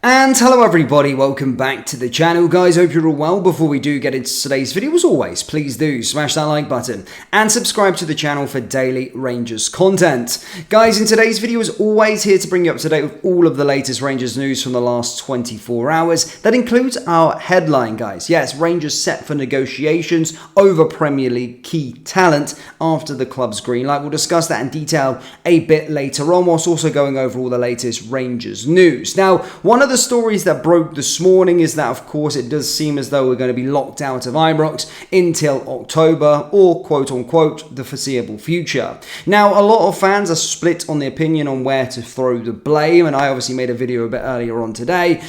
And hello everybody, welcome back to the channel. Guys, hope you're all well. Before we do get into today's video, as always, please do smash that like button and subscribe to the channel for daily Rangers content. Guys, in today's video, as always, here to bring you up to date with all of the latest Rangers news from the last 24 hours. That includes our headline, guys. Yes, Rangers set for negotiations over Premier League key talent after the club's green light. We'll discuss that in detail a bit later on, whilst also going over all the latest Rangers news. Now, one of the stories that broke this morning is that, of course, it does seem as though we're going to be locked out of Ibrox until October, or quote-unquote the foreseeable future. Now, a lot of fans are split on the opinion on where to throw the blame, and I obviously made a video a bit earlier on today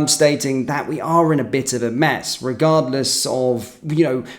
stating that we are in a bit of a mess, regardless of,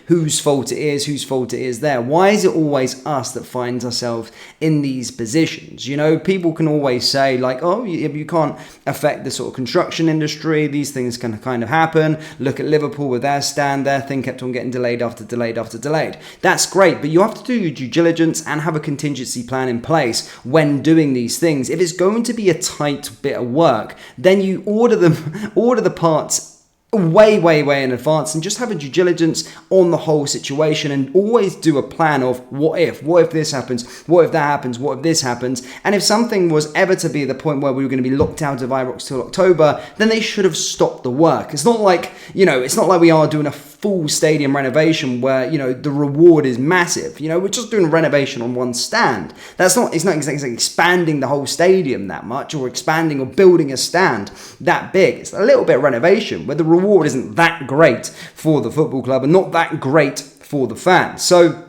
whose fault it is there. Why is it always us that finds ourselves in these positions? People can always say, like, oh, you can't affect the sort of construction industry, these things can kind of happen. Look at Liverpool with their stand, their thing kept on getting delayed after delayed after delayed. That's great, but you have to do your due diligence and have a contingency plan in place when doing these things. If it's going to be a tight bit of work, then you order the parts way in advance and just have a due diligence on the whole situation, and always do a plan of what if this happens, what if that happens, what if this happens. And if something was ever to be the point where we were going to be locked out of Ibrox till October, then they should have stopped the work. It's not like, it's not like we are doing a full stadium renovation where, the reward is massive. We're just doing a renovation on one stand. It's not exactly expanding the whole stadium that much, or expanding or building a stand that big. It's a little bit of renovation where the reward isn't that great for the football club and not that great for the fans. So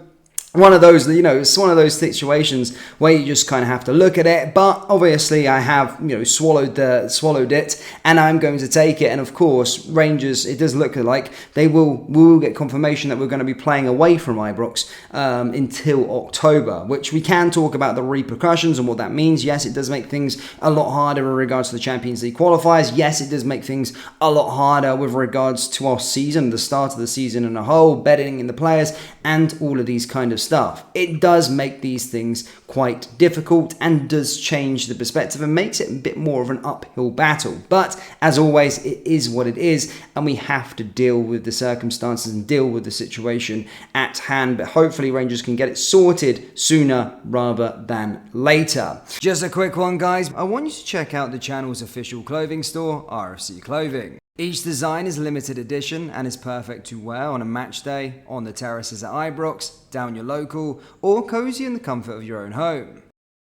one of those, it's one of those situations where you just kind of have to look at it. But obviously I have, swallowed it, and I'm going to take it. And of course, Rangers, it does look like we will get confirmation that we're going to be playing away from Ibrox until October, which we can talk about the repercussions and what that means. Yes, it does make things a lot harder in regards to the Champions League qualifiers. Yes, it does make things a lot harder with regards to our season, the start of the season in a whole, betting in the players, and all of these kind of stuff. It does make these things quite difficult and does change the perspective and makes it a bit more of an uphill battle. But as always, it is what it is, and we have to deal with the circumstances and deal with the situation at hand. But hopefully Rangers can get it sorted sooner rather than later. Just a quick one, guys. I want you to check out the channel's official clothing store, RFC Clothing. Each design is limited edition and is perfect to wear on a match day, on the terraces at Ibrox, down your local, or cozy in the comfort of your own home.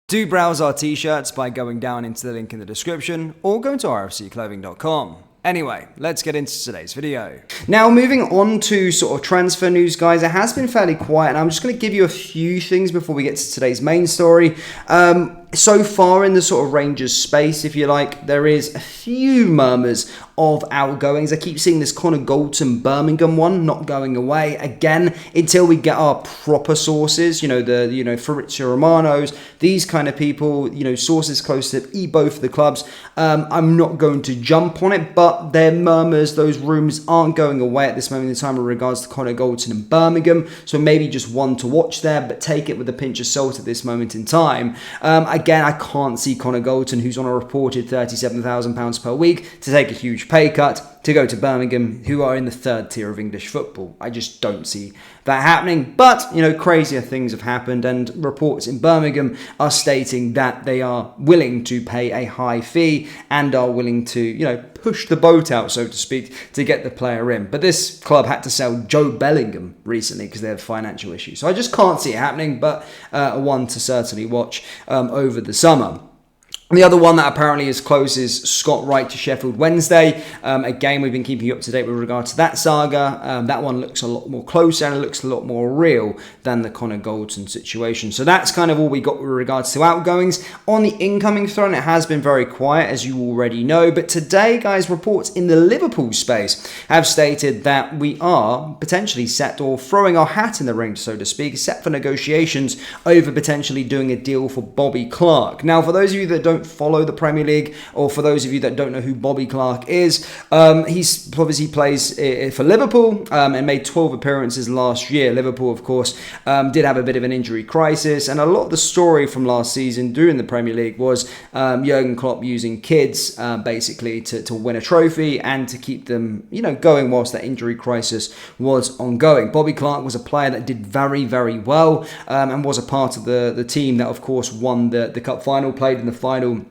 Do browse our t-shirts by going down into the link in the description, or go to rfcclothing.com. Anyway, let's get into today's video. Now, moving on to sort of transfer news, guys, it has been fairly quiet, and I'm just going to give you a few things before we get to today's main story. So far in the sort of Rangers space, if you like, there is a few murmurs of outgoings. I keep seeing this Connor Goldson Birmingham one not going away again until we get our proper sources, Fabrizio Romano's, these kind of people, sources close to both the clubs. I'm not going to jump on it, but their murmurs, those rumours aren't going away at this moment in time in regards to Connor Goldson and Birmingham. So maybe just one to watch there, but take it with a pinch of salt at this moment in time. Again, I can't see Connor Goldson, who's on a reported £37,000 per week, to take a huge pay cut to go to Birmingham, who are in the third tier of English football. I just don't see that happening. But, crazier things have happened, and reports in Birmingham are stating that they are willing to pay a high fee and are willing to, push the boat out, so to speak, to get the player in. But this club had to sell Joe Bellingham recently because they had financial issues. So I just can't see it happening, but one to certainly watch over the summer. The other one that apparently is close is Scott Wright to Sheffield Wednesday. Again, we've been keeping you up to date with regard to that saga. That one looks a lot more closer and it looks a lot more real than the Connor Goldson situation. So that's kind of all we got with regards to outgoings. On the incoming front, it has been very quiet, as you already know. But today, guys, reports in the Liverpool space have stated that we are potentially set, or throwing our hat in the ring, so to speak, set for negotiations over potentially doing a deal for Bobby Clark. Now, for those of you that don't don't follow the Premier League, or for those of you that don't know who Bobby Clark is, he's obviously plays for Liverpool and made 12 appearances last year. Liverpool, of course, did have a bit of an injury crisis, and a lot of the story from last season during the Premier League was Jurgen Klopp using kids basically to win a trophy and to keep them, going whilst that injury crisis was ongoing. Bobby Clark was a player that did very, very well and was a part of the team that, of course, won the cup final, played in the final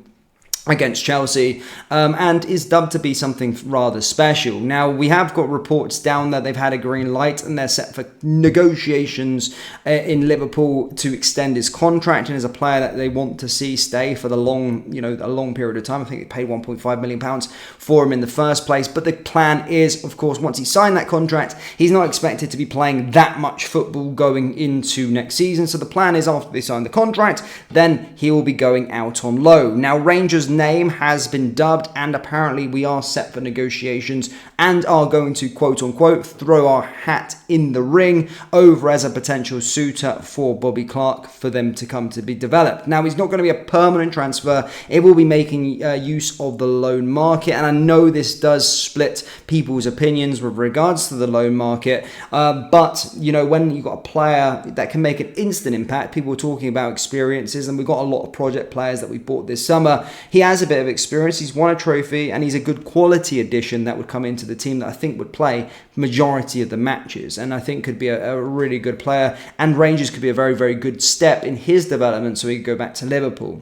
against Chelsea, and is dubbed to be something rather special. Now, we have got reports down that they've had a green light and they're set for negotiations in Liverpool to extend his contract, and as a player that they want to see stay for the long, a long period of time. I think they paid £1.5 million for him in the first place, but the plan is, of course, once he signed that contract, he's not expected to be playing that much football going into next season. So the plan is, after they sign the contract, then he will be going out on loan. Now, Rangers' name has been dubbed, and apparently we are set for negotiations and are going to, quote unquote, throw our hat in the ring over as a potential suitor for Bobby Clark for them to come to be developed. Now, he's not going to be a permanent transfer. It will be making use of the loan market, and I know this does split people's opinions with regards to the loan market, but when you've got a player that can make an instant impact, people are talking about experiences, and we've got a lot of project players that we bought this summer. He has a bit of experience, he's won a trophy, and he's a good quality addition that would come into the team that I think would play majority of the matches, and I think could be a really good player, and Rangers could be a very, very good step in his development so he could go back to Liverpool.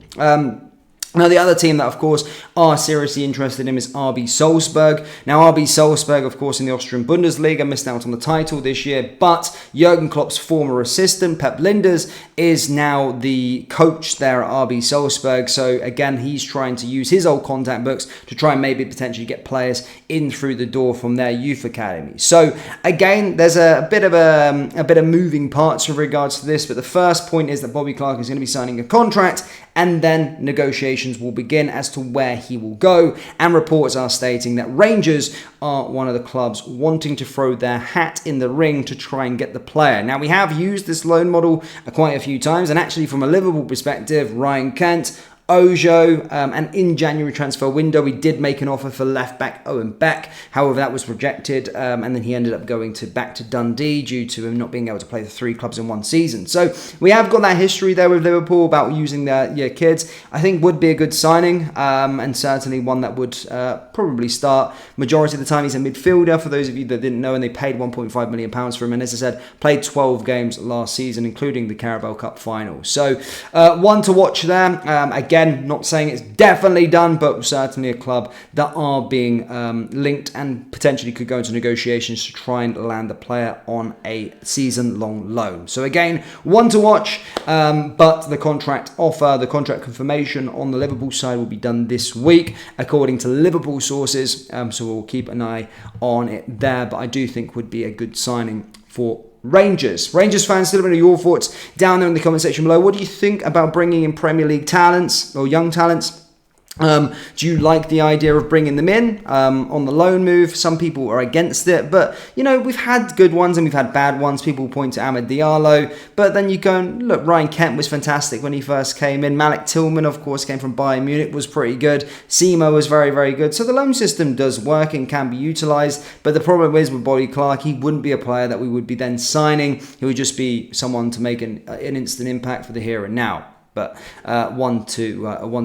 Now, the other team that, of course, are seriously interested in him is RB Salzburg. Now, RB Salzburg, of course, in the Austrian Bundesliga, missed out on the title this year, but Jurgen Klopp's former assistant, Pep Linders, is now the coach there at RB Salzburg. So, again, he's trying to use his old contact books to try and maybe potentially get players in through the door from their youth academy. So, again, there's a bit of moving parts with regards to this, but the first point is that Bobby Clark is going to be signing a contract, and then negotiations will begin as to where he will go, and reports are stating that Rangers are one of the clubs wanting to throw their hat in the ring to try and get the player. Now, we have used this loan model quite a few times, and actually from a Liverpool perspective, Ryan Kent, Ojo, and in January transfer window, we did make an offer for left-back Owen Beck. However, that was rejected, and then he ended up going back to Dundee due to him not being able to play the three clubs in one season. So we have got that history there with Liverpool about using their kids. I think would be a good signing, and certainly one that would probably start majority of the time. He's a midfielder, for those of you that didn't know, and they paid £1.5 million for him, and as I said, played 12 games last season, including the Carabao Cup final. So one to watch there. Again, not saying it's definitely done, but certainly a club that are being linked and potentially could go into negotiations to try and land the player on a season-long loan. So again, one to watch, but the contract offer, the contract confirmation on the Liverpool side will be done this week, according to Liverpool sources, so we'll keep an eye on it there, but I do think would be a good signing for Rangers fans, let me know your thoughts down there in the comment section below. What do you think about bringing in Premier League talents or young talents? Do you like the idea of bringing them in on the loan move? Some people are against it, but we've had good ones and we've had bad ones. People point to Amad Diallo, but then you go and look, Ryan Kent was fantastic when he first came in. Malik Tillman, of course, came from Bayern Munich, was pretty good. Simo was very, very good. So the loan system does work and can be utilised, but the problem is with Bobby Clark, he wouldn't be a player that we would be then signing. He would just be someone to make an instant impact for the here and now. But one to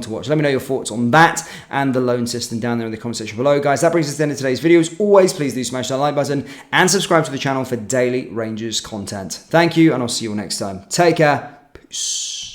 watch. Let me know your thoughts on that and the loan system down there in the comment section below, guys. That brings us to the end of today's video. As always, please do smash that like button and subscribe to the channel for daily Rangers content. Thank you, and I'll see you all next time. Take care. Peace.